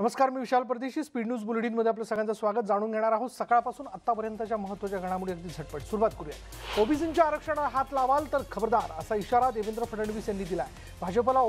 नमस्कार, मी विशाल परदेशी. Speed news bulletin मध्ये आपलं सगळ्यांचं स्वागत. जाणून घेणार आहोत सकाळपासून आतापर्यंतच्या महत्त्वाच्या घडामोडी. अगदी झटपट सुरुवात करूया. ओबीसींच्या आरक्षणाला हात लावाल तर खबरदार असा इशारा देवेंद्र फडणवीस यांनी दिलाय. भाजपला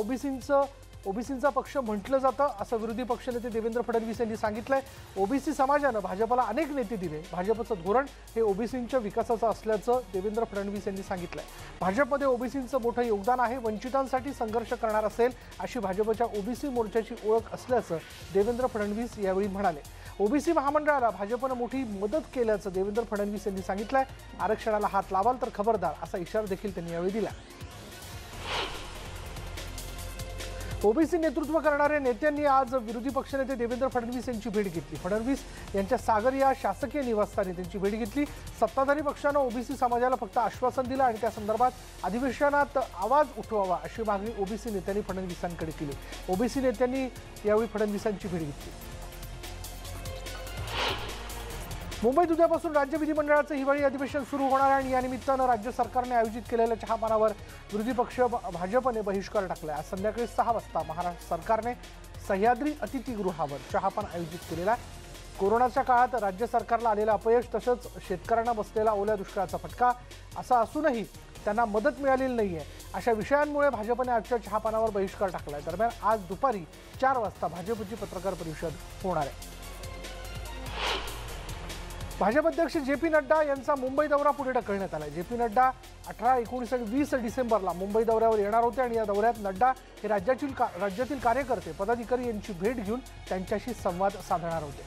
ओबीसींचा पक्ष म्हटलं जातं असं विरोधी पक्षनेते देवेंद्र फडणवीस यांनी सांगितलंय. ओबीसी समाजानं भाजपला अनेक नेते दिले. भाजपचं धोरण हे ओबीसींच्या विकासाचं असल्याचं देवेंद्र फडणवीस यांनी सांगितलंय. भाजपमध्ये ओबीसींचं मोठं योगदान आहे. वंचितांसाठी संघर्ष करणार असेल अशी भाजपच्या ओबीसी मोर्चाची ओळख असल्याचं देवेंद्र फडणवीस यावेळी म्हणाले. ओबीसी महामंडळाला भाजपनं मोठी मदत केल्याचं देवेंद्र फडणवीस यांनी सांगितलंय. आरक्षणाला हात लावाल तर खबरदार असा इशारा देखील त्यांनी यावेळी दिला. ओबीसी नेतृत्व करणाऱ्या नेत्यांनी आज विरोधी पक्षनेते देवेंद्र फडणवीस यांची भेट घेतली. फडणवीस यांच्या सागर या शासकीय निवासस्थानी त्यांची भेट घेतली. सत्ताधारी पक्षानं ओबीसी समाजाला फक्त आश्वासन दिलं आणि त्या संदर्भात अधिवेशनात आवाज उठवावा अशी मागणी ओबीसी नेत्यांनी फडणवीसांकडे केली. ओबीसी नेत्यांनी यावेळी फडणवीसांची भेट घेतली. मुंबईत उद्यापासून राज्य विधिमंडळाचं हिवाळी अधिवेशन सुरू होणार आहे आणि या निमित्तानं राज्य सरकारने आयोजित केलेल्या चहापानावर विरोधी पक्ष भाजपने बहिष्कार टाकला. आज संध्याकाळी 6 वाजता महाराष्ट्र सरकारने सह्याद्री अतिथीगृहावर चहापान आयोजित केलेला. कोरोनाच्या काळात राज्य सरकारला आलेलं अपयश तसंच शेतकऱ्यांना बसलेला ओल्या दुष्काळाचा फटका असं असूनही त्यांना मदत मिळालेली नाहीये अशा विषयांमुळे भाजपने आजच्या चहापानावर बहिष्कार टाकलाय. दरम्यान आज दुपारी 4 वाजता भाजपची पत्रकार परिषद होणार आहे. भाजप अध्यक्ष जे.पी. नड्डा यांचा मुंबई दौरा पुढे ढकलण्यात आला. जे.पी. नड्डा 18, 19 आणि 20 डिसेंबरला मुंबई दौऱ्यावर येणार होते आणि या दौऱ्यात नड्डा हे राज्यातील कार्यकर्ते पदाधिकारी यांची भेट घेऊन त्यांच्याशी संवाद साधणार होते.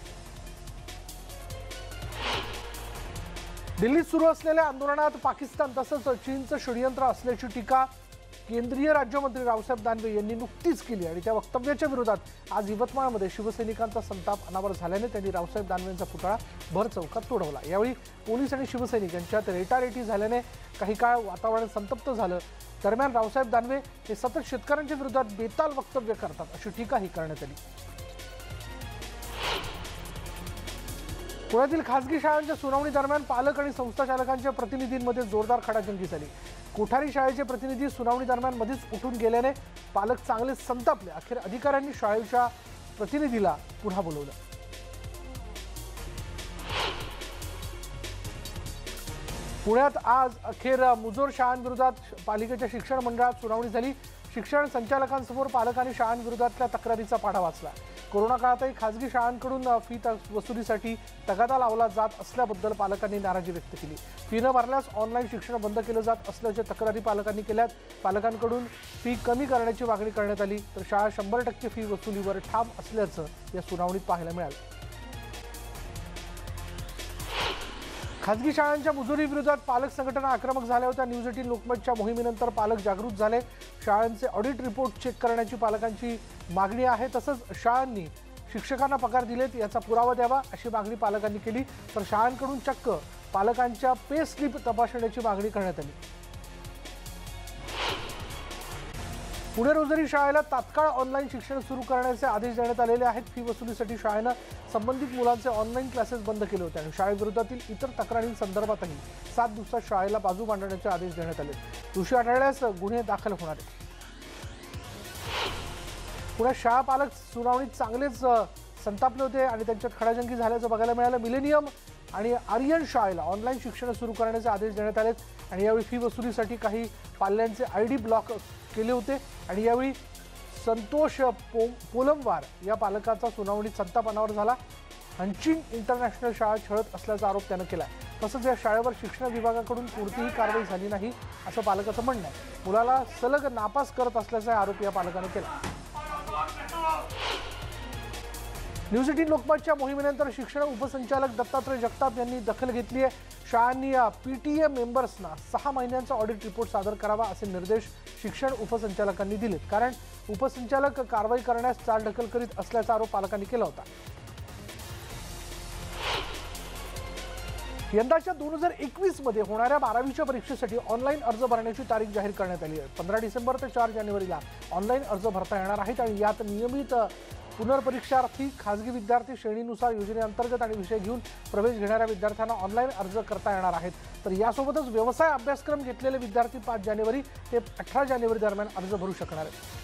दिल्लीत सुरू असलेल्या आंदोलनात पाकिस्तान तसंच चीनचं षडयंत्र असल्याची टीका केंद्रीय राज्यमंत्री रावसाहेब दानवे यांनी नुकतीच केली आणि त्या वक्तव्याच्या विरोधात आज यवतमाळमध्ये शिवसैनिकांचा संताप अनावर झाल्याने त्यांनी रावसाहेब दानवेंचा पुतळा भर चौकात तोडवला. यावेळी पोलीस आणि शिवसैनिक यांच्यात रेटारेटी झाल्याने काही काळ वातावरण संतप्त झालं. दरम्यान रावसाहेब दानवे हे सतत शेतकऱ्यांच्या विरोधात बेताल वक्तव्य करतात अशी टीकाही करण्यात आली. पुण्यातील खासगी शाळांच्या सुनावणी दरम्यान पालक आणि संस्था चालकांच्या प्रतिनिधींमध्ये जोरदार खडाजंगी झाली. कोठारी शाळेचे प्रतिनिधी सुनावणी दरम्यान मध्येच उठून गेल्याने पालक चांगले संतापले. अखेर अधिकाऱ्यांनी शाळेच्या प्रतिनिधीला पुन्हा बोलवलं. पुण्यात आज अखेर मुजोर शाळांविरोधात पालिकेच्या शिक्षण मंडळात सुनावणी झाली. शिक्षण संचालकांसमोर पालकांनी शाळांविरोधातल्या तक्रारीचा पाढा वाचला. कोरोना काळातही खासगी शाळांकडून फी वसुलीसाठी तगादा लावला जात असल्याबद्दल पालकांनी नाराजी व्यक्त केली. फी न भरल्यास ऑनलाईन शिक्षण बंद केलं जात असल्याच्या तक्रारी पालकांनी केल्यात. पालकांकडून फी कमी करण्याची मागणी करण्यात आली तर शाळा 100% फी वसुलीवर ठाम असल्याचं या सुनावणीत पाहायला मिळालं. खासगी शाळांच्या मुजोरीविरोधात पालक संघटना आक्रमक झाल्या होत्या. न्यूज 18 लोकमतच्या मोहिमेनंतर पालक जागृत झाले. शाळांचे ऑडिट रिपोर्ट चेक करण्याची पालकांची मागणी आहे. तसंच शाळांनी शिक्षकांना पगार दिलेत याचा पुरावा द्यावा अशी मागणी पालकांनी केली तर शाळांकडून चक्क पालकांच्या पे स्लिप तपासण्याची मागणी करण्यात आली. पुणे रोजरी शाळेला तात्काळ ऑनलाईन शिक्षण सुरू करण्याचे आदेश देण्यात आलेले आहेत. फी वसुलीसाठी शाळेनं संबंधित मुलांचे ऑनलाईन क्लासेस बंद केले होते आणि शाळेविरोधातील इतर तक्रारींसंदर्भातही 7 दिवसात शाळेला बाजू मांडण्याचे आदेश देण्यात आले. दोषी आढळल्यास गुन्हे दाखल होणार आहेत. पुण्यात शाळा पालक सुनावणीत चांगलेच संतापले होते आणि त्यांच्यात खडाजंगी झाल्याचं बघायला मिळालं. मिलेनियम आणि आर्यन शाळेला ऑनलाईन शिक्षण सुरू करण्याचे आदेश देण्यात आलेत आणि यावेळी फी वसुलीसाठी काही पाल्यांचे ID ब्लॉक केले होते आणि यावेळी संतोष पोलमवार या पालकाचा सुनावणीत संताप अनावर झाला. हंचिंग इंटरनॅशनल शाळा छळत असल्याचा आरोप त्यानं केला. तसंच या शाळेवर शिक्षण विभागाकडून कोणतीही कारवाई झाली नाही असं पालकाचं म्हणणं आहे. मुलाला सलग नापास करत असल्याचा आरोप या पालकानं केला. न्यूज 18 लोकमतच्या मोहिमेनंतर शिक्षण उपसंचालक दत्तात्रय जगताप यांनी दखल घेतली आहे. शाळांनी PTA मेंबर्सना 6 महिन्यांचा ऑडिट रिपोर्ट सादर करावा असे निर्देश शिक्षण उपसंचालकांनी दिलेत. कारण उपसंचालक कारवाई करण्यास चालढकल करीत असल्याचा आरोप पालकांनी केला होता. यंदाच्या 2021 मध्ये होणाऱ्या 12वीच्या परीक्षेसाठी ऑनलाईन अर्ज भरण्याची तारीख जाहीर करण्यात आली आहे. 15 डिसेंबर ते 4 जानेवारीला ऑनलाईन अर्ज भरता येणार आहेत आणि यात नियमित पुनर्परीक्षार्थी, खासगी विद्यार्थी, श्रेणीनुसार योजनेअंतर्गत आणि विषय घेऊन प्रवेश घेणाऱ्या विद्यार्थ्यांना ऑनलाईन अर्ज करता येणार आहेत. तर यासोबतच व्यवसाय अभ्यासक्रम घेतलेले विद्यार्थी 5 जानेवारी ते 18 जानेवारी दरम्यान अर्ज भरू शकणार आहेत.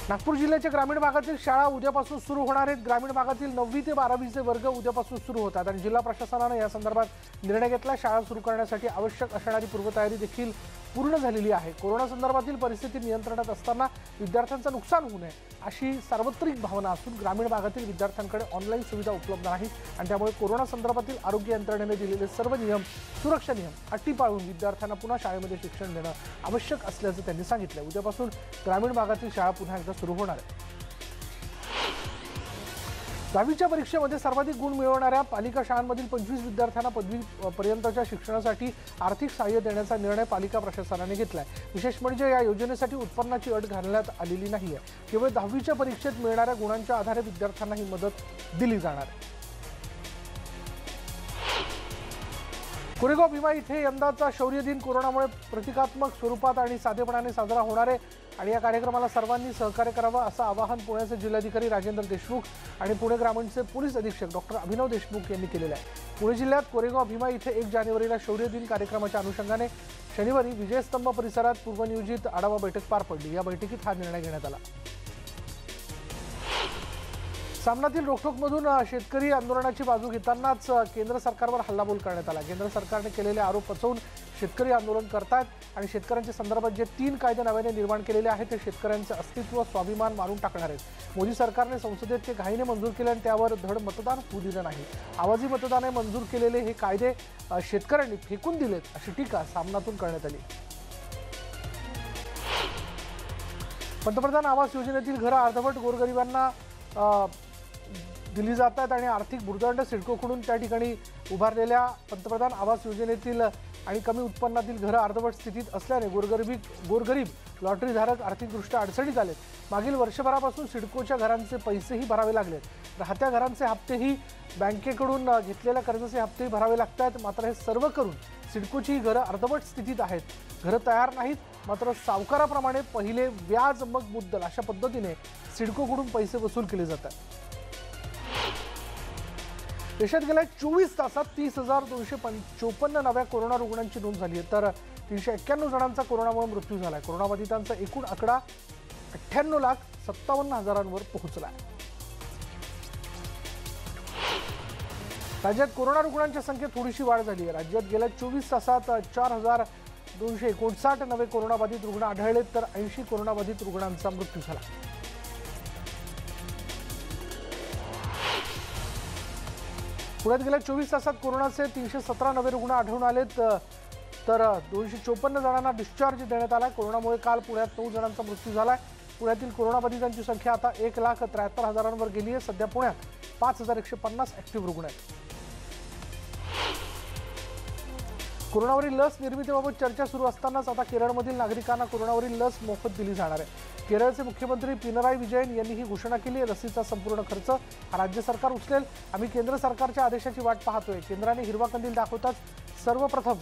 नागपूर जिल्ह्याच्या ग्रामीण भागातील शाळा उद्यापासून सुरू होणार आहेत। ग्रामीण भागातील 9वी ते 12वीचे वर्ग उद्यापासून सुरू होतात आणि जिल्हा प्रशासनाने या संदर्भात निर्णय घेतला। शाळा सुरू करण्यासाठी आवश्यक असणारी पूर्वतयारी देखील पूर्ण झालेली आहे। कोरोना संदर्भातील परिस्थिती नियंत्रणात असताना विद्यार्थ्यांचं नुकसान होऊ नये अशी सार्वत्रिक भावना असून ग्रामीण भागातील विद्यार्थ्यांकडे ऑनलाईन सुविधा उपलब्ध नाहीत आणि त्यामुळे कोरोना संदर्भातील आरोग्य यंत्रणेने दिलेले सर्व नियम, सुरक्षा नियम अटी पाळून विद्यार्थ्यांना पुन्हा शाळेमध्ये शिक्षण देणं आवश्यक असल्याचं त्यांनी सांगितलं। उद्यापासून ग्रामीण भागातील शाळा पुन्हा एकदा सुरू होणार आहे। 10वीच्या परीक्षेमध्ये सर्वाधिक गुण मिळवणाऱ्या पालिका शाळांमधील 25 विद्यार्थ्यांना पदवी पर्यंतच्या शिक्षणासाठी आर्थिक सहाय्य देण्याचा निर्णय पालिका प्रशासनाने घेतलाय। विशेष म्हणजे या योजनेसाठी उत्पन्नाची अट घालण्यात आलेली नाहीये। केवळ 10वीच्या परीक्षेत मिळणाऱ्या गुणांच्या आधारे विद्यार्थ्यांना ही मदत दिली जाणार आहे। कोरेगाव भीमा इथे यंदाचा शौर्य दिन कोरोनामुळे प्रतिकात्मक स्वरूपात आणि साधेपणाने साजरा होणार आहे आणि या कार्यक्रमाला सर्वांनी सहकार्य करावं असं आवाहन पुण्याचे जिल्हाधिकारी राजेंद्र देशमुख आणि पुणे ग्रामीणचे पोलीस अधीक्षक डॉक्टर अभिनव देशमुख यांनी केलेलं आहे। पुणे जिल्ह्यात कोरेगाव भीमा इथे 1 जानेवारीला शौर्य दिन कार्यक्रमाच्या अनुषंगाने शनिवारी विजयस्तंभ परिसरात पूर्वनियोजित आढावा बैठक पार पडली। या बैठकीत हा निर्णय घेण्यात आला। सामनातील रोखठोकमधून शेतकरी आंदोलनाची बाजू घेतानाच केंद्र सरकारवर हल्लाबोल करण्यात आला। केंद्र सरकारने केलेले आरोप पचवून शेतकरी आंदोलन करतात आणि शेतकऱ्यांच्या संदर्भात जे 3 कायदे नव्याने निर्माण केलेले आहेत ते शेतकऱ्यांचे अस्तित्व, स्वाभिमान मारून टाकणार आहेत। मोदी सरकारने संसदेत ते घाईने मंजूर केले आणि त्यावर धड मतदान होऊ दिलं नाही। आवाजी मतदानाने मंजूर केलेले हे कायदे शेतकऱ्यांनी फेकून दिलेत अशी टीका सामनातून करण्यात आली। पंतप्रधान आवास योजनेतील घरं अर्धवट गोरगरिबांना दिली जातात आणि आर्थिक भुर्दंड सिडकोकडून त्या ठिकाणी उभारलेल्या पंतप्रधान आवास योजनेतील आणि कमी उत्पन्नातील घरं अर्धवट स्थितीत असल्याने गोरगरीब लॉटरीधारक आर्थिकदृष्ट्या अडचणीत आलेत। मागील वर्षभरापासून सिडकोच्या घरांचे पैसेही भरावे लागलेत। राहत्या घरांचे हप्तेही बँकेकडून घेतलेल्या कर्जाचे हप्तेही भरावे लागतात। मात्र हे सर्व करून सिडकोची घरं अर्धवट स्थितीत आहेत। घरं तयार नाहीत, मात्र सावकाराप्रमाणे पहिले व्याज मग मुद्दल अशा पद्धतीने सिडकोकडून पैसे वसूल केले जातात। देशात गेल्या 24 तासात 30,254 नव्या कोरोना रुग्णांची नोंद झाली आहे तर 391 जणांचा कोरोनामुळे मृत्यू झाला आहे। कोरोनाबाधितांचा एकूण आकडा 98,57,000 पोहोचला आहे। राज्यात कोरोना रुग्णांच्या संख्येत थोडीशी वाढ झाली आहे। राज्यात गेल्या 24 तासात 4,259 नवे कोरोनाबाधित रुग्ण आढळले तर 80 कोरोनाबाधित रुग्णांचा मृत्यू झाला। पुण्यात गेल्या 24 तासात कोरोनाचे 317 नवे रुग्ण आढळून आलेत तर 254 जणांना डिस्चार्ज देण्यात आला। कोरोनामुळे काल पुण्यात 9 जणांचा मृत्यू झालाय। पुण्यातील कोरोनाबाधितांची संख्या आता 1,73,000 गेली आहे। सध्या पुण्यात 5,150 ऍक्टिव्ह रुग्ण आहेत। कोरोनावरील लस निर्मितीबाबत चर्चा सुरू असतानाच आता केरळमधील नागरिकांना कोरोनावरील लस मोफत दिली जाणार आहे। केरळचे मुख्यमंत्री पिनराई विजयन यांनी ही घोषणा केली आहे। लसीचा संपूर्ण खर्च राज्य सरकार उचलेल। आम्ही केंद्र सरकारच्या आदेशाची वाट पाहतोय। केंद्राने हिरवा कंदील दाखवताच सर्वप्रथम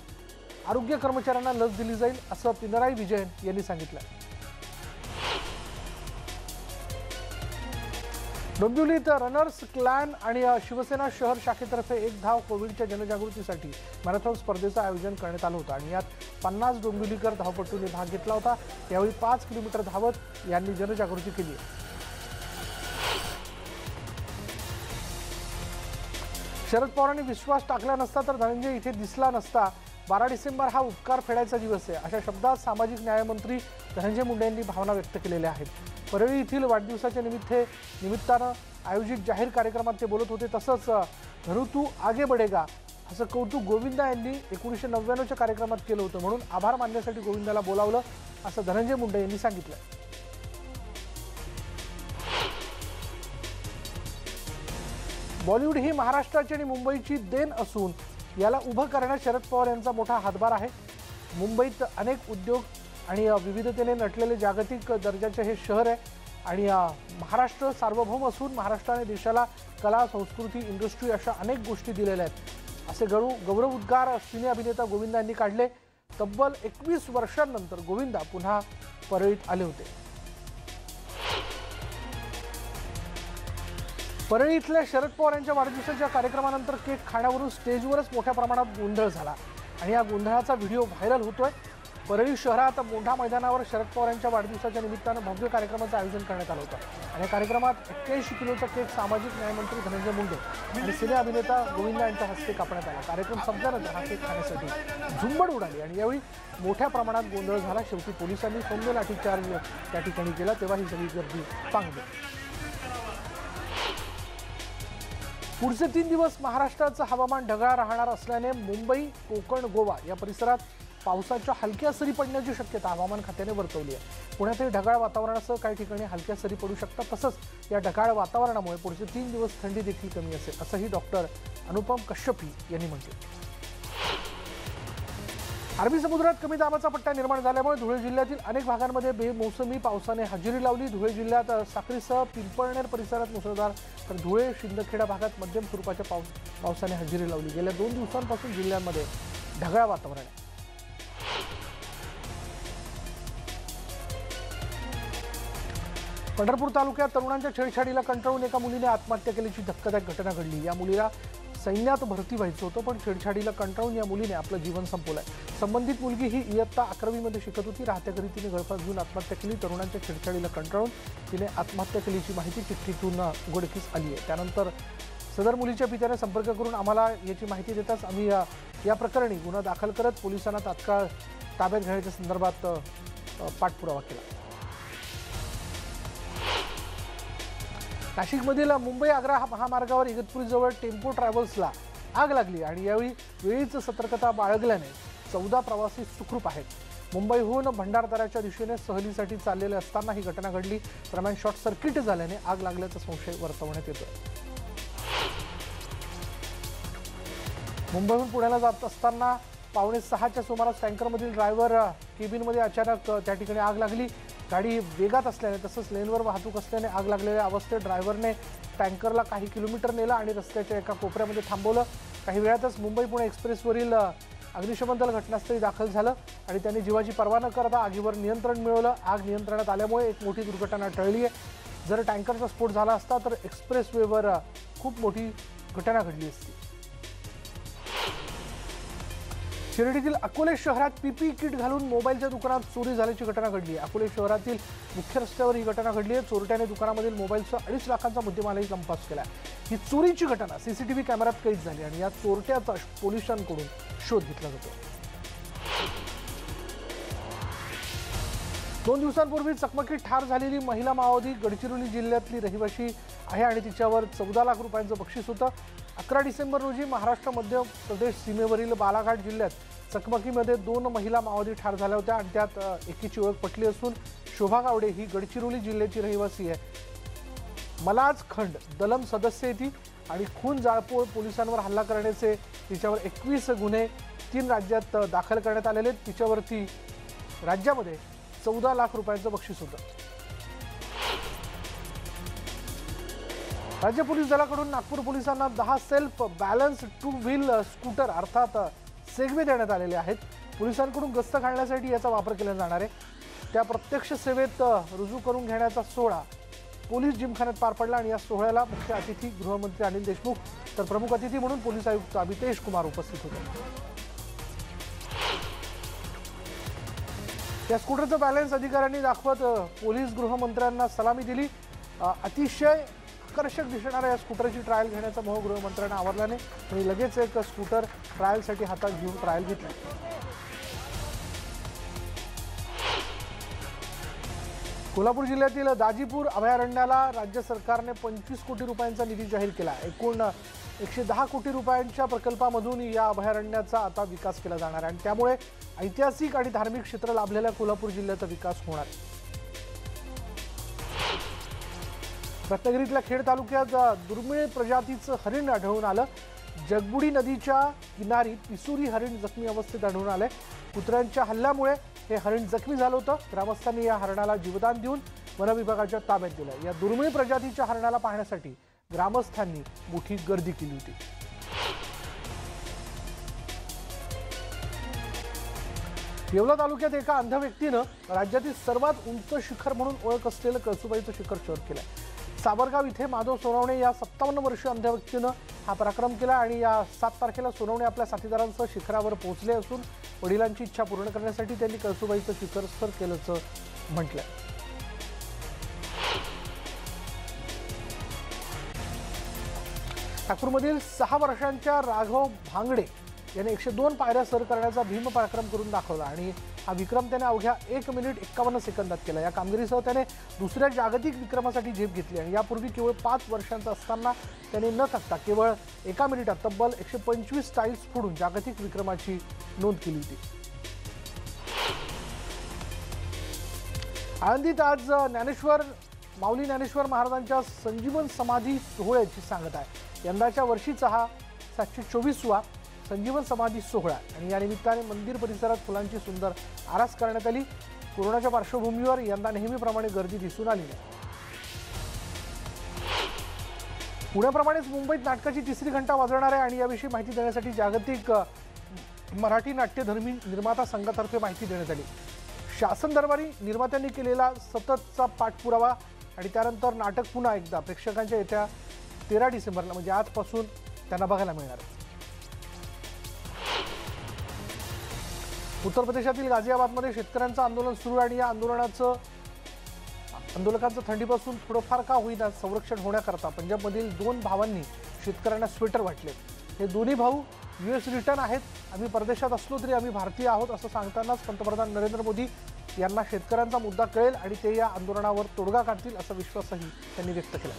आरोग्य कर्मचाऱ्यांना लस दिली जाईल असं पिनराई विजयन यांनी सांगितलं। डोंबिवलीत रनर्स क्लॅन आणि शिवसेना शहर शाखेतर्फे एक धाव कोविडच्या जनजागृतीसाठी मॅरेथॉन स्पर्धेचं आयोजन करण्यात आलं होतं आणि यात 50 डोंबिवलीकर धावपटूंनी भाग घेतला होता। यावेळी 5 किलोमीटर धावत यांनी जनजागृती केली आहे। शरद पवारांनी विश्वास टाकला नसता तर धनंजय इथे दिसला नसता। 12 डिसेंबर हा उपकार फेडायचा दिवस आहे अशा शब्दात सामाजिक न्यायमंत्री धनंजय मुंडे यांनी भावना व्यक्त केलेल्या आहेत। परळी येथील वाढदिवसाच्या निमित्तानं आयोजित जाहीर कार्यक्रमात ते बोलत होते। तसंच धरू तू आगे बढेगा असं कौतुक गोविंदा यांनी 1999च्या कार्यक्रमात केलं होतं म्हणून आभार मानण्यासाठी गोविंदाला बोलावलं असं धनंजय मुंडे यांनी सांगितलं। बॉलिवूड ही महाराष्ट्राची आणि मुंबईची देण असून याला उभं करण्यात शरद पवार यांचा मोठा हातभार आहे। मुंबईत अनेक उद्योग आणि विविधतेने नटलेले जागतिक दर्जाचे हे शहर आहे आणि महाराष्ट्र सार्वभौम असून महाराष्ट्राने देशाला कला, संस्कृती, इंडस्ट्री अशा अनेक गोष्टी दिलेल्या आहेत असे गौरव उद्गार सिने अभिनेता गोविंदा यांनी काढले। तब्बल 21 वर्षांनंतर गोविंदा पुन्हा परळीत आले होते। परळी इथल्या शरद पवार यांच्या वाढदिवसाच्या कार्यक्रमानंतर केक खाण्यावरून स्टेजवरच मोठ्या प्रमाणात गोंधळ झाला आणि या गोंधळाचा व्हिडिओ व्हायरल होतोय। परळी शहरात मोंढा मैदानावर शरद पवार यांच्या वाढदिवसाच्या निमित्तानं भव्य कार्यक्रमाचं आयोजन करण्यात आलं होतं आणि या कार्यक्रमात 81 किलोचा केक सामाजिक न्यायमंत्री धनंजय मुंडे आणि सिने अभिनेता गोविंदा यांच्या हस्ते कापण्यात आला। कार्यक्रम संपल्यानंतर हा केक खाण्यासाठी झुंबड उडाली आणि यावेळी मोठ्या प्रमाणात गोंधळ झाला। शेवटी पोलिसांनी सौम्य लाठीचार्ज त्या ठिकाणी केला तेव्हा ही सगळी गर्दी पांगली। पुढचे 3 दिवस महाराष्ट्राचं हवामान ढगाळ राहणार असल्याने मुंबई, कोकण, गोवा या परिसरात पावसाच्या हलक्या सरी पडण्याची शक्यता हवामान खात्याने वर्तवली आहे। पुण्यातही ढगाळ वातावरणासह काही ठिकाणी हलक्या सरी पडू शकतात। तसंच या ढगाळ वातावरणामुळे पुढचे 3 दिवस थंडी देखील कमी असेल असंही डॉक्टर अनुपम कश्यपी यांनी म्हटलं। अरबी समुद्रात कमी दाबाचा पट्टा निर्माण झाल्यामुळे धुळे जिल्ह्यातील अनेक भागांमध्ये बेमोसमी पावसाने हजेरी लावली। धुळे जिल्ह्यात साक्रीसह पिंपळनेर परिसरात मुसळधार तर धुळे शिंदखेडा भागात मध्यम स्वरूपाच्या पावसाने हजेरी लावली। गेल्या 2 दिवसांपासून जिल्ह्यांमध्ये ढगाळ वातावरण आहे। पंढरपूर तालुक्यात तरुणांच्या छेडछाडीला कंटाळून एका मुलीने आत्महत्या केल्याची धक्कादायक घटना घडली। या मुलीला सैन्यात भरती व्हायचं होतं पण छेडछाडीला कंटाळून या मुलीने आपलं जीवन संपवलंय। संबंधित मुलगी ही इयत्ता 11वी मध्ये शिकत होती। राहत्या घरी तिने गळफास घेऊन आत्महत्या केली। तरुणांच्या छेडछाडीला कंटाळून तिने आत्महत्या केल्याची माहिती चिठ्ठीतून उघडकीस आली आहे। त्यानंतर सदर मुलीच्या पित्याने संपर्क करून आम्हाला याची माहिती देताच आम्ही या प्रकरणी गुन्हा दाखल करत पोलिसांना तात्काळ ताब्यात घेण्याच्या संदर्भात पाठपुरावा केला। नाशिकमधील मुंबई आग्रा महामार्गावर इगतपुरीजवळ टेम्पो ट्रॅव्हल्सला आग लागली आणि यावेळी वेळीच सतर्कता बाळगल्याने 14 प्रवासी सुखरूप आहेत। मुंबईहून भंडारदऱ्याच्या दिशेने सहलीसाठी चाललेले असताना ही घटना घडली। दरम्यान शॉर्ट सर्किट झाल्याने आग लागल्याचा संशय वर्तवण्यात येतोय। मुंबईहून पुण्याला जात असताना 5:45च्या सुमारास टँकरमधील ड्रायव्हर केबिनमध्ये अचानक त्या ठिकाणी आग लागली। गाडी वेगात असल्याने तसंच लेनवर वाहतूक असल्याने आग लागलेल्या अवस्थेत ड्रायव्हरने टँकरला काही किलोमीटर नेलं आणि रस्त्याच्या एका कोपऱ्यामध्ये थांबवलं। काही वेळातच मुंबई पुणे एक्सप्रेसवरील अग्निशमन दल घटनास्थळी दाखल झालं आणि त्यांनी जीवाची पर्वा न करता आगीवर नियंत्रण मिळवलं। आग नियंत्रणात आल्यामुळे एक मोठी दुर्घटना टळली आहे। जर टँकरचा स्फोट झाला असता तर एक्सप्रेसवेवर खूप मोठी घटना घडली असती। शिर्डीतील अकोले शहरात पीपी किट घालून मोबाईलच्या दुकानात चोरी झाल्याची घटना घडली आहे। अकोले शहरातील मुख्य रस्त्यावर ही घटना घडली आहे। चोरट्याने दुकानामधील मोबाईलसह 2.5 लाखांचा मुद्देमालही लंपास केला। ही चोरीची घटना सीसीटीव्ही कॅमेऱ्यात कैद झाली आणि या चोरट्याचा पोलिसांकडून शोध घेतला जातो। 2 दिवसांपूर्वी चकमकीत ठार झालेली महिला माओवादी गडचिरोली जिल्ह्यातली रहिवाशी आहे आणि तिच्यावर 14 लाख रुपयांचं बक्षीस होतं। 11 डिसेंबर रोजी महाराष्ट्र मध्य प्रदेश सीमेवरील बालाघाट जिल्ह्यात चकमकीमध्ये 2 महिला माओवादी ठार झाल्या होत्या आणि त्यात एकीची ओळख पटली असून शोभा गावडे ही गडचिरोली जिल्ह्याची रहिवासी आहे। मलाज खंड दलम सदस्य आहे ती आणि खून जाळपोळ पोलिसांवर हल्ला करण्याचे तिच्यावर 21 गुन्हे 3 राज्यात दाखल करण्यात आलेले। तिच्यावरती राज्यामध्ये 14 लाख रुपयांचं बक्षीस होतं। राज्य पोलीस दलाकडून नागपूर पोलिसांना 10 सेल्फ बॅलन्स 2 व्हील स्कूटर अर्थात सेगवे देण्यात आलेले आहेत। पोलिसांकडून गस्त घालण्यासाठी याचा वापर केला जाणार आहे। त्या प्रत्यक्ष सेवेत रुजू करून घेण्याचा सोहळा पोलीस जिमखान्यात पार पडला आणि या सोहळ्याला मुख्य अतिथी गृहमंत्री अनिल देशमुख तर प्रमुख अतिथी म्हणून पोलीस आयुक्त अभितेश कुमार उपस्थित होते। या स्कूटरचं बॅलन्स अधिकाऱ्यांनी दाखवत पोलीस गृहमंत्र्यांना सलामी दिली। अतिशय आकर्षक दिसणाऱ्या या स्कूटरची ट्रायल घेण्याचा मोह गृहमंत्र्यांना आवरल्याने त्यांनी लगेच एक स्कूटर ट्रायलसाठी हातात घेऊन ट्रायल घेतली। कोल्हापूर जिल्ह्यातील दाजीपूर अभयारण्याला राज्य सरकारने 25 कोटी रुपयांचा निधी जाहीर केला। एकूण 110 कोटी रुपयांच्या प्रकल्पामधून या अभयारण्याचा आता विकास केला जाणार आहे आणि त्यामुळे ऐतिहासिक आणि धार्मिक क्षेत्र लाभलेल्या कोल्हापूर जिल्ह्याचा विकास होणार आहे। रत्नागिरीतल्या खेड तालुक्यात दुर्मिळ प्रजातीचं हरिण आढळून आलं। जगबुडी नदीच्या किनारी पिसुरी हरिण जखमी अवस्थेत आढळून आले। कुत्र्यांच्या हल्ल्यामुळे हे हरिण जखमी झालं होतं। ग्रामस्थांनी या हरणाला जीवदान देऊन वन विभागाच्या ताब्यात दिलं। या दुर्मिळ प्रजातीच्या हरणाला पाहण्यासाठी ग्रामस्थांनी मोठी गर्दी केली होती। येवला तालुक्यात एका अंध व्यक्तीनं राज्यातील सर्वात उंच शिखर म्हणून ओळख असलेलं कळसुबाईचं शिखर सर केलंय। साबरगाव इथे माधव सोनवणे या 57 वर्षीय अंध व्यक्तीनं हा पराक्रम केला आणि या 7 तारखेला सोनवणे आपल्या साथीदारांसह शिखरावर पोहोचले असून वडिलांची इच्छा पूर्ण करण्यासाठी त्यांनी कळसुबाईचं शिखर सर केल्याचं म्हटलंय. नागपूरमधील 6 वर्षांच्या राघव भांगडे याने 102 पायऱ्या सर करण्याचा भीम पराक्रम करून दाखवला आणि हा विक्रम त्याने अवघ्या 1 मिनिट 51 सेकंदात केला. या कामगिरीसह त्याने दुसऱ्या जागतिक विक्रमासाठी झेप घेतली आणि यापूर्वी केवळ 5 वर्षांचा असताना त्याने न थकता केवळ 1 मिनिटात तब्बल 125 टाईल्स फोडून जागतिक विक्रमाची नोंद केली होती. आळंदीत आज माऊली ज्ञानेश्वर महाराजांच्या संजीवन समाधी सोहळ्याची सांगता आहे. यंदाच्या वर्षीचा हा 724वा संजीवन समाधी सोहळा आणि या निमित्ताने मंदिर परिसरात फुलांची सुंदर आरास करण्यात आली. कोरोनाच्या पार्श्वभूमीवर यंदा नेहमीप्रमाणे गर्दी दिसून आली नाही. पुण्याप्रमाणेच मुंबईत नाटकाची 3री घंटा वाजवणार आहे आणि याविषयी माहिती देण्यासाठी जागतिक मराठी नाट्यधर्मी निर्माता संघातर्फे माहिती देण्यात आली. शासन दरबारी निर्मात्यांनी केलेला सततचा पाठपुरावा आणि त्यानंतर नाटक पुन्हा एकदा प्रेक्षकांच्या येत्या 13 डिसेंबरला म्हणजे आजपासून त्यांना बघायला मिळणार आहे. उत्तर प्रदेशातील गाझियाबादमध्ये शेतकऱ्यांचं आंदोलन सुरू आहे आणि या आंदोलकांचं थंडीपासून थोडंफार का होईना संरक्षण होण्याकरता पंजाबमधील 2 भावांनी शेतकऱ्यांना स्वेटर वाटले. हे दोन्ही भाऊ US रिटर्न आहेत. आम्ही परदेशात असलो तरी आम्ही भारतीय आहोत असं सांगतानाच पंतप्रधान नरेंद्र मोदी यांना शेतकऱ्यांचा मुद्दा कळेल आणि ते या आंदोलनावर तोडगा काढतील असा विश्वासही त्यांनी व्यक्त केला.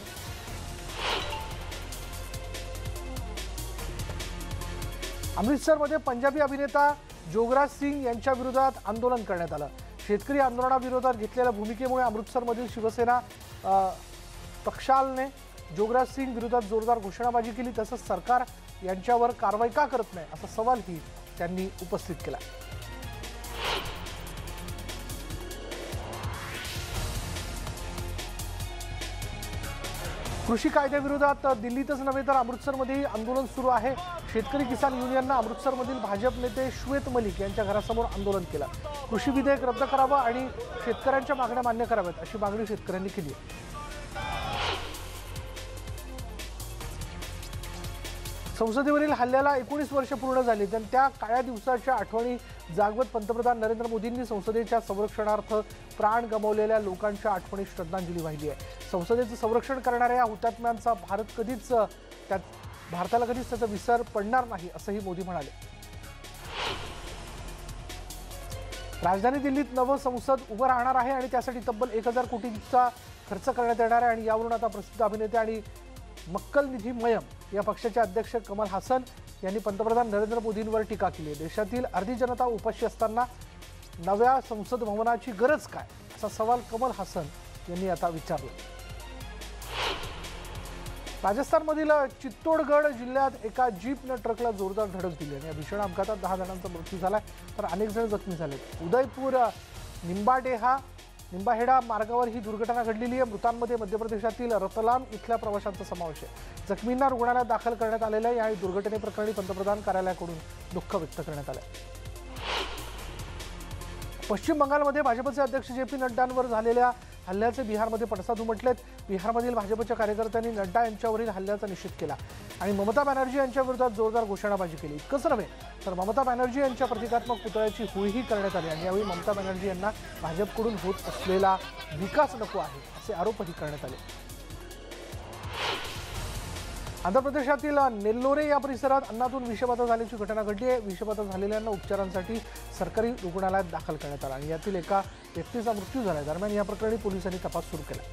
अमृतसरमध्ये पंजाबी अभिनेता जोगराज सिंग यांच्या विरोधात आंदोलन करण्यात आलं. शेतकरी आंदोलनाविरोधात घेतलेल्या भूमिकेमुळे अमृतसरमधील शिवसेना पक्षाने जोगराज सिंग विरोधात जोरदार घोषणाबाजी केली. तसंच सरकार यांच्यावर कारवाई का करत नाही असा सवालही त्यांनी उपस्थित केला. कृषी कायद्याविरोधात दिल्लीतच नव्हे तर अमृतसरमध्येही आंदोलन सुरू आहे. शेतकरी किसान युनियननं अमृतसरमधील भाजप नेते श्वेत मलिक यांच्या घरासमोर आंदोलन केलं. कृषी विधेयक रद्द करावं आणि शेतकऱ्यांच्या मागण्या मान्य कराव्यात अशी मागणी शेतकऱ्यांनी केली आहे. संसदेवरील हल्ल्याला 19 वर्ष पूर्ण झाली. त्या काळ्या दिवसाच्या आठवणी जागवत पंतप्रधान नरेंद्र मोदींनी संसदेच्या संरक्षणार्थ प्राण गमावलेल्या लोकांच्या आठवणीत श्रद्धांजली वाहिली आहे. संसदेचं संरक्षण करणाऱ्या हुतात्म्यांचा भारताला कधीच त्याचा विसर पडणार नाही असंही मोदी म्हणाले. राजधानी दिल्लीत नवं संसद उभं राहणार आहे आणि त्यासाठी तब्बल 1000 कोटींचा खर्च करण्यात येणार आहे आणि यावरून आता प्रसिद्ध अभिनेते आणि मक्कल निधी मयम या पक्षाचे अध्यक्ष कमल हासन यांनी पंतप्रधान नरेंद्र मोदींवर टीका केली आहे. देशातील अर्धी जनता उपाशी असताना नव्या संसद भवनाची गरज काय असा सवाल कमल हासन यांनी आता विचारला. राजस्थानमधील चित्तोडगड जिल्ह्यात एका जीपनं ट्रकला जोरदार धडक दिली आणि या भीषण अपघातात 10 जणांचा मृत्यू झालाय तर अनेक जण जखमी झाले. उदयपूर निंबाहेडा मार्गावर ही दुर्घटना घडलेली आहे. मृतांमध्ये मध्य प्रदेशातील रतलाम इथल्या प्रवाशांचा समावेश आहे. जखमींना रुग्णालयात दाखल करण्यात आलेलं आहे. या दुर्घटनेप्रकरणी पंतप्रधान कार्यालयाकडून दुःख व्यक्त करण्यात आलं. पश्चिम बंगालमध्ये भाजपचे अध्यक्ष JP नड्डांवर झालेल्या हल्ल्याचे बिहारमध्ये पडसाद उमटलेत. बिहारमधील भाजपच्या कार्यकर्त्यांनी नड्डा यांच्यावरील हल्ल्याचा निषेध केला आणि ममता बॅनर्जी यांच्या विरोधात जोरदार घोषणाबाजी केली. इतकंच नव्हे तर ममता बॅनर्जी यांच्या प्रतिकात्मक पुतळ्याची होळीही करण्यात आली आणि यावेळी ममता बॅनर्जी यांना भाजपकडून होत असलेला विकास नको आहे असे आरोपही करण्यात आले. आंध्र प्रदेशातील नेल्लोरे या परिसरात अन्नातून विषबाधा झाल्याची घटना घडली आहे. विषबाधा झालेल्यांना उपचारांसाठी सरकारी रुग्णालयात दाखल करण्यात आलं आणि यातील एका व्यक्तीचा मृत्यू झाला. दरम्यान या प्रकरणी पोलिसांनी तपास सुरू केला.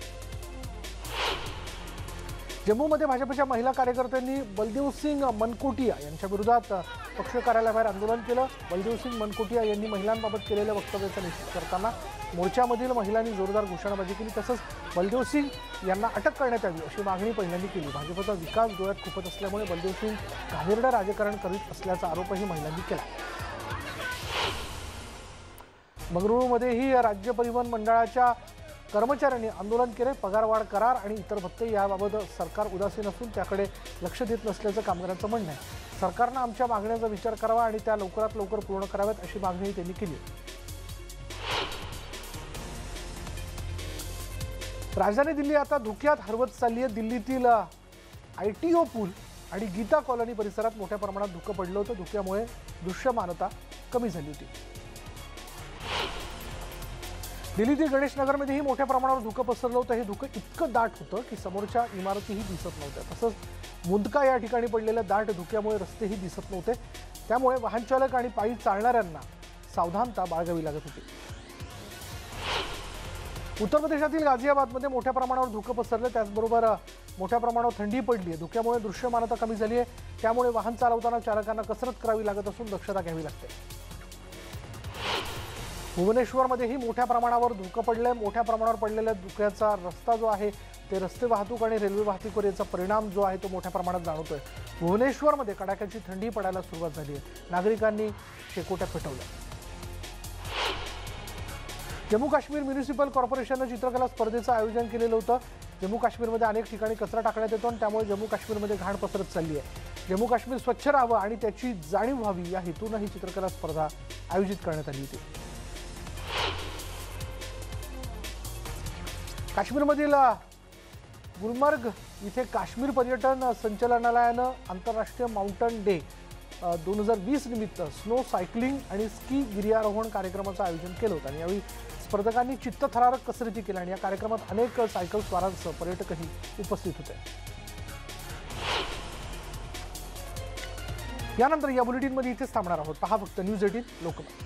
जम्मूमध्ये भाजपच्या महिला कार्यकर्त्यांनी बलदेव सिंग मनकोटिया यांच्या विरोधात पक्ष कार्यालयाबाहेर आंदोलन केलं. बलदेव सिंग मनकोटिया यांनी महिलांबाबत केलेल्या वक्तव्याचा निषेध करताना मोर्चामधील महिलांनी जोरदार घोषणाबाजी केली. तसंच बलदेव सिंग यांना अटक करण्यात यावी अशी मागणी पहिल्यांदा केली. भाजपचा विकास डोळ्यात खुपत असल्यामुळे बलदेव सिंग घाणेरडं राजकारण करीत असल्याचा आरोपही महिलांनी केला. बंगळुरूमध्येही राज्य परिवहन मंडळाच्या कर्मचाऱ्यांनी आंदोलन केले. पगारवाढ करार आणि इतर भत्ते याबाबत सरकार उदासीन असून त्याकडे लक्ष देत नसल्याचं कामगारांचं म्हणणं आहे. सरकारनं आमच्या मागण्यांचा विचार करावा आणि त्या लवकरात लवकर पूर्ण कराव्यात अशी मागणी त्यांनी केली. राजधानी दिल्ली आता धुक्यात हरवत चालली आहे. दिल्लीतील ITO पूल आणि गीता कॉलनी परिसरात मोठ्या प्रमाणात धुकं पडलं होतं. धुक्यामुळे दृश्यमानता कमी झाली होती. दिल्लीतील गणेश नगरमध्येही मोठ्या प्रमाणावर धुकं पसरलं होतं. हे धुकं इतकं दाट होतं की समोरच्या इमारतीही दिसत नव्हत्या. तसंच मुंदका या ठिकाणी पडलेल्या दाट धुक्यामुळे रस्तेही दिसत नव्हते. त्यामुळे वाहन चालक आणि पायी चालणाऱ्यांना सावधानता बाळगावी लागत होती. उत्तर प्रदेशातील गाझियाबादमध्ये मोठ्या प्रमाणावर धुकं पसरलं. त्याचबरोबर मोठ्या प्रमाणावर थंडी पडली आहे. धुक्यामुळे दृश्यमानता कमी झाली आहे. त्यामुळे वाहन चालवताना चालकांना कसरत करावी लागत असून दक्षता घ्यावी लागते. भुवनेश्वरमध्येही मोठ्या प्रमाणावर धुकं पडलंय. मोठ्या प्रमाणावर पडलेल्या धुक्याचा रस्ता जो आहे ते रस्ते वाहतूक आणि रेल्वे वाहतुकीवर याचा परिणाम जो आहे तो मोठ्या प्रमाणात जाणवतोय. भुवनेश्वरमध्ये कडाक्याची थंडी पडायला सुरुवात झाली आहे. नागरिकांनी शेकोट्या पेटवल्या. जम्मू काश्मीर म्युनिसिपल कॉर्पोरेशनने चित्रकला स्पर्धेचं आयोजन केलेलं होतं. जम्मू काश्मीरमध्ये अनेक ठिकाणी कचरा टाकण्यात येतो आणि त्यामुळे जम्मू काश्मीरमध्ये घाण पसरत चालली आहे. जम्मू काश्मीर स्वच्छ राहावं आणि त्याची जाणीव व्हावी या हेतून ही चित्रकला स्पर्धा आयोजित करण्यात आली होती. काश्मीरमधील गुलमर्ग इथे काश्मीर पर्यटन संचालनालयानं आंतरराष्ट्रीय माउंटन डे 2020 निमित्त स्नो सायकलिंग आणि स्की गिर्यारोहण कार्यक्रमाचं आयोजन केलं होतं. आणि यावेळी स्पर्धकांनी चित्तथरारक कसरती केल्या आणि या कार्यक्रमात अनेक सायकल स्वारांसह पर्यटकही उपस्थित होते. यानंतर या बुलेटिनमध्ये इथेच थांबणार आहोत. पहा फक्त न्यूज 18 लोकमत.